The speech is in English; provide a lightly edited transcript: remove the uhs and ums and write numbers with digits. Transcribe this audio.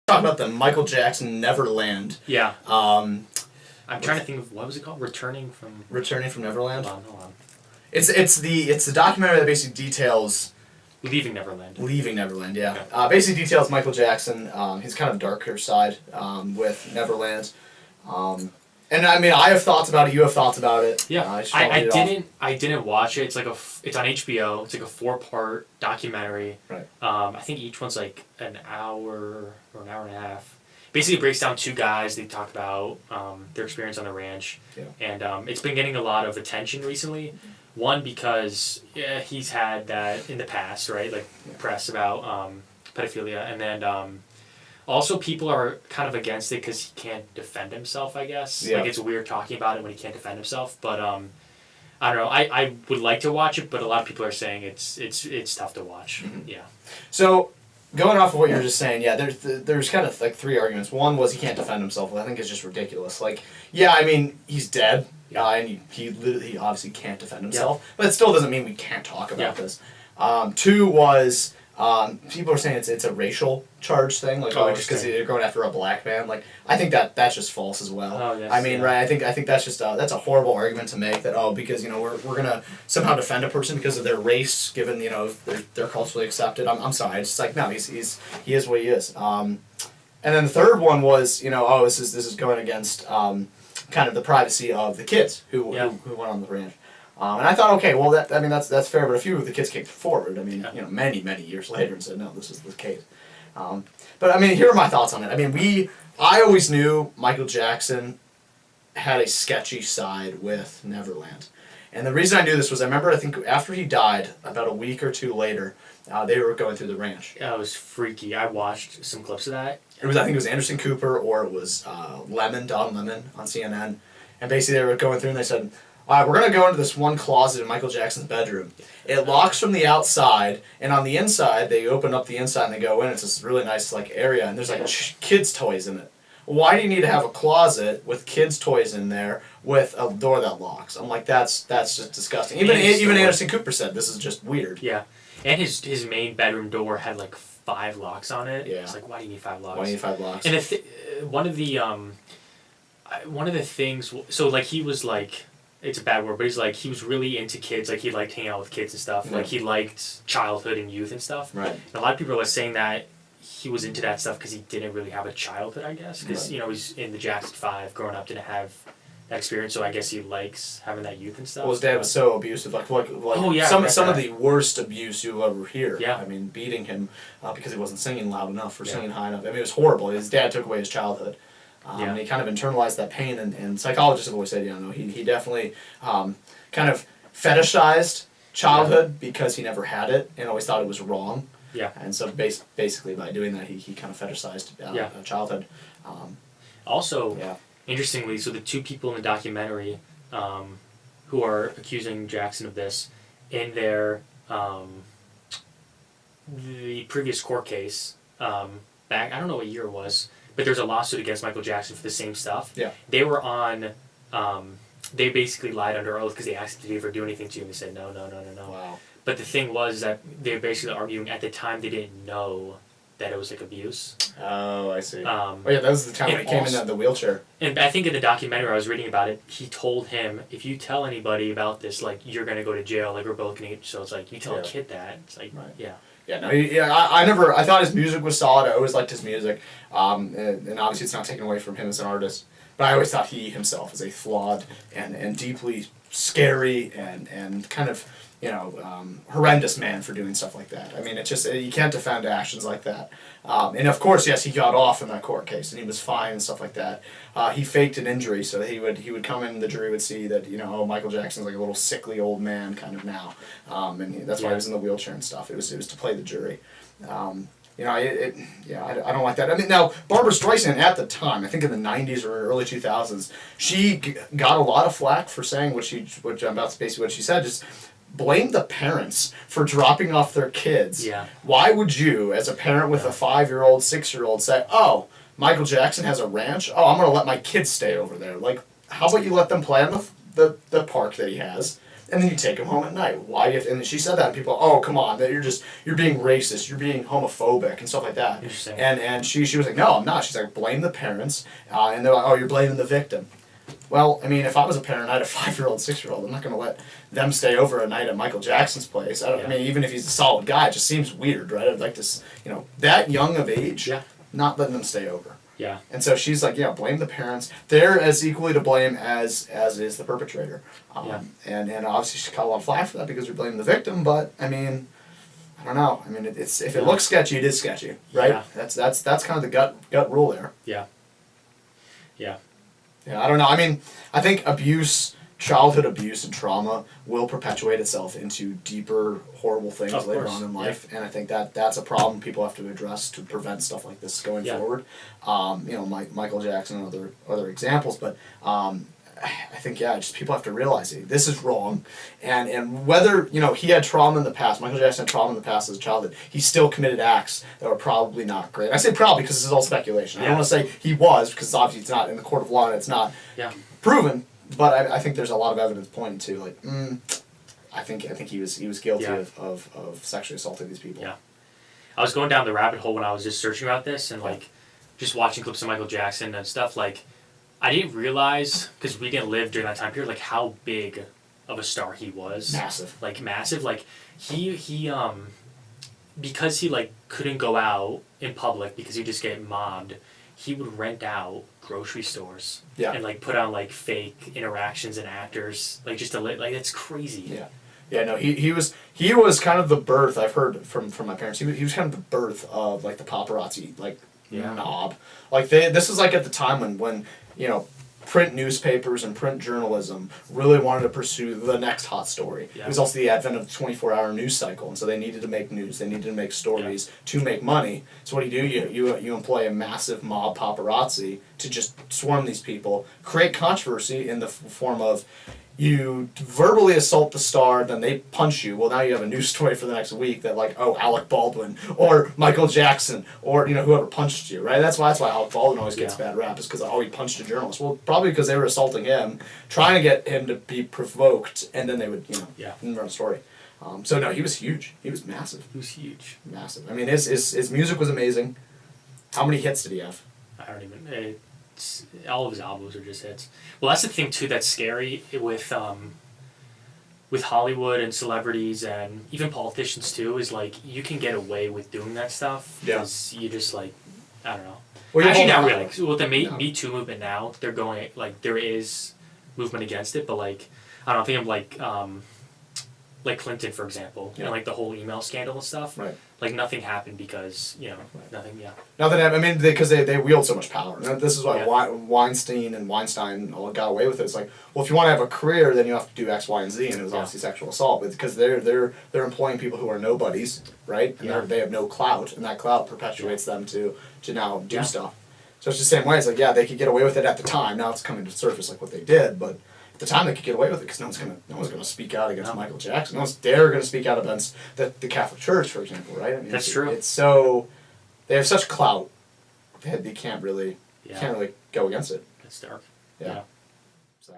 Talk about the Michael Jackson Neverland. Yeah. I'm trying to think of, what was it called? Returning from Neverland. Hold on. It's the documentary that basically details Leaving Neverland. Yeah. Okay. Basically details Michael Jackson, his kind of darker side with Neverland. And I mean, I have thoughts about it. You have thoughts about it. Yeah, I didn't watch it. It's like it's on HBO. It's like a 4-part documentary. Right. I think each one's like an hour or an hour and a half. Basically, it breaks down 2 guys. They talk about their experience on the ranch, and it's been getting a lot of attention recently. One, because he's had that in the past, right? Like press about pedophilia, and then. Also, people are kind of against it because he can't defend himself, I guess. Yeah. Like, it's weird talking about it when he can't defend himself. But, I don't know. I would like to watch it, but a lot of people are saying it's tough to watch. Mm-hmm. Yeah. So, going off of what you were just saying, there's kind of, like, 3 arguments. One was he can't defend himself, which I think is just ridiculous. Like, yeah, I mean, he's dead, and he obviously can't defend himself. Yeah. But it still doesn't mean we can't talk about this. 2 was... people are saying it's a racial charge thing, like just because they're going after a black man. Like, I think that's just false as well. Oh, yes, I mean, right? I think that's just that's a horrible argument to make. That because we're gonna somehow defend a person because of their race, given they're culturally accepted. I'm sorry. It's just like no, he is what he is. And then the third one was this is going against kind of the privacy of the kids who went on the ranch. And I thought, okay, well, that's fair. But a few of the kids came forward. I mean, many years later, and said, no, this is the case. But I mean, here are my thoughts on it. I mean, I always knew Michael Jackson had a sketchy side with Neverland, and the reason I knew this was I think after he died, about a week or 2 later, they were going through the ranch. Yeah, it was freaky. I watched some clips of that. I think it was Anderson Cooper or it was Don Lemon on CNN, and basically they were going through and they said, we're going to go into this one closet in Michael Jackson's bedroom. It locks from the outside, and on the inside, they open up the inside and they go in. It's this really nice area, and there's like kids' toys in it. Why do you need to have a closet with kids' toys in there with a door that locks? I'm like, that's just disgusting. Even Anderson Cooper said this is just weird. Yeah, and his main bedroom door had like 5 locks on it. Yeah. It's like, why do you need 5 locks? Why do you need 5 locks? And one of the things, so like he was like. It's a bad word, but he was really into kids. Like, he liked hanging out with kids and stuff. Yeah. Like, he liked childhood and youth and stuff. Right. And a lot of people are saying that he was into that stuff because he didn't really have a childhood, I guess. Because, he's in the Jackson 5, growing up, didn't have that experience, so I guess he likes having that youth and stuff. Well, his dad was so abusive. Some of the worst abuse you'll ever hear. Yeah. I mean, beating him because he wasn't singing loud enough or singing high enough. I mean, it was horrible. His dad took away his childhood. And he kind of internalized that pain, and psychologists have always said, he definitely kind of fetishized childhood because he never had it and always thought it was wrong. Yeah. And so basically by doing that, he kind of fetishized childhood. Interestingly, so the 2 people in the documentary who are accusing Jackson of this, in their the previous court case, back, I don't know what year it was, but there's a lawsuit against Michael Jackson for the same stuff. Yeah. They were on, they basically lied under oath because they asked him to ever do anything to him. They said, no. Wow. But the thing was that they were basically arguing at the time they didn't know that it was like abuse. Oh, I see. That was the time when he came in the wheelchair. And I think in the documentary I was reading about it, he told him, if you tell anybody about this, like, you're going to go to jail, like, we're both going to get, so it's like, you tell a kid that, it's like, Yeah, I thought his music was solid. I always liked his music. And obviously it's not taken away from him as an artist. But I always thought he himself was a flawed and deeply scary and kind of, horrendous man for doing stuff like that. I mean, it's just, you can't defend actions like that. And of course, yes, he got off in that court case and he was fine and stuff like that. He faked an injury, so he would come in and the jury would see that, Michael Jackson's like a little sickly old man kind of now. And that's why he was in the wheelchair and stuff. It was to play the jury. I don't like that. I mean, now, Barbra Streisand at the time, I think in the 90s or early 2000s, she got a lot of flack for saying what I'm about to basically what she said, just blame the parents for dropping off their kids. Yeah. Why would you, as a parent with a 5-year-old, 6-year-old, say, oh, Michael Jackson has a ranch? Oh, I'm going to let my kids stay over there. Like, how about you let them play on the park that he has? and then you take him home at night. Why? And she said that, and people, oh, come on, that you're being racist, you're being homophobic, and stuff like that. Interesting. And she was like, no, I'm not. She's like, blame the parents, and they're like, oh, you're blaming the victim. Well, I mean, if I was a parent, I had a 5-year-old, 6-year-old. I'm not going to let them stay over a night at Michael Jackson's place. I mean, even if he's a solid guy, it just seems weird, right? I'd like to, that young of age, not letting them stay over. Yeah. And so she's like, blame the parents. They're as equally to blame as is the perpetrator. And obviously she caught a lot of flack for that because you're blaming the victim. But I mean, I don't know. I mean, if it looks sketchy, it is sketchy, right? Yeah. That's kind of the gut rule there. Yeah. Yeah. Yeah. I don't know. I mean, I think childhood abuse and trauma will perpetuate itself into deeper, horrible things later on in life, and I think that's a problem people have to address to prevent stuff like this going forward. Michael Jackson and other examples, but I think just people have to realize this is wrong, and whether he had trauma in the past, Michael Jackson had trauma in the past as a child, he still committed acts that were probably not great. I say probably because this is all speculation. I don't want to say he was, because obviously it's not in the court of law and it's not proven. But I think there's a lot of evidence pointing to I think he was guilty of sexually assaulting these people. Yeah, I was going down the rabbit hole when I was just searching about this and just watching clips of Michael Jackson and stuff. I didn't realize, because we didn't live during that time period, how big of a star he was. Massive. Massive. He because he couldn't go out in public because he'd just get mobbed. He would rent out grocery stores and put on fake interactions and actors just to live. It's crazy. No, he was kind of the birth. I've heard from my parents. He was kind of the birth of the paparazzi mob. This is at the time when print newspapers and print journalism really wanted to pursue the next hot story. It was also the advent of the 24-hour news cycle, and so they needed to make news, they needed to make stories to make money. So what do? You employ a massive mob paparazzi to just swarm these people, create controversy in the form of you verbally assault the star, then they punch you. Well, now you have a news story for the next week that Alec Baldwin or Michael Jackson or whoever punched you, right? That's why Alec Baldwin always gets bad rap, is because he punched a journalist. Well, probably because they were assaulting him, trying to get him to be provoked, and then they would run a story. So no, he was huge. He was massive. He was huge. Massive. I mean, his music was amazing. How many hits did he have? I don't even. All of his albums are just hits. Well, that's the thing too that's scary with Hollywood and celebrities and even politicians too, is you can get away with doing that stuff because you just I don't know. Well, actually, not really. With the Me Too movement now, they're going there is movement against it, but I don't think of Clinton, for example, and the whole email scandal and stuff. Right. Nothing happened because nothing. Yeah. Nothing happened. I mean, because they wield so much power. And this is why Weinstein all got away with it. It's well, if you want to have a career, then you have to do X, Y, and Z, and it was obviously sexual assault, because they're employing people who are nobodies, right? And they have no clout, and that clout perpetuates them to now do stuff. So it's the same way. It's they could get away with it at the time. Now it's coming to the surface what they did, but at the time they could get away with it because no one's gonna speak out against Michael Jackson. No one's gonna speak out against the Catholic Church, for example, right? I mean, that's true. It's so they have such clout that they can't really go against it. It's dark. Yeah. So.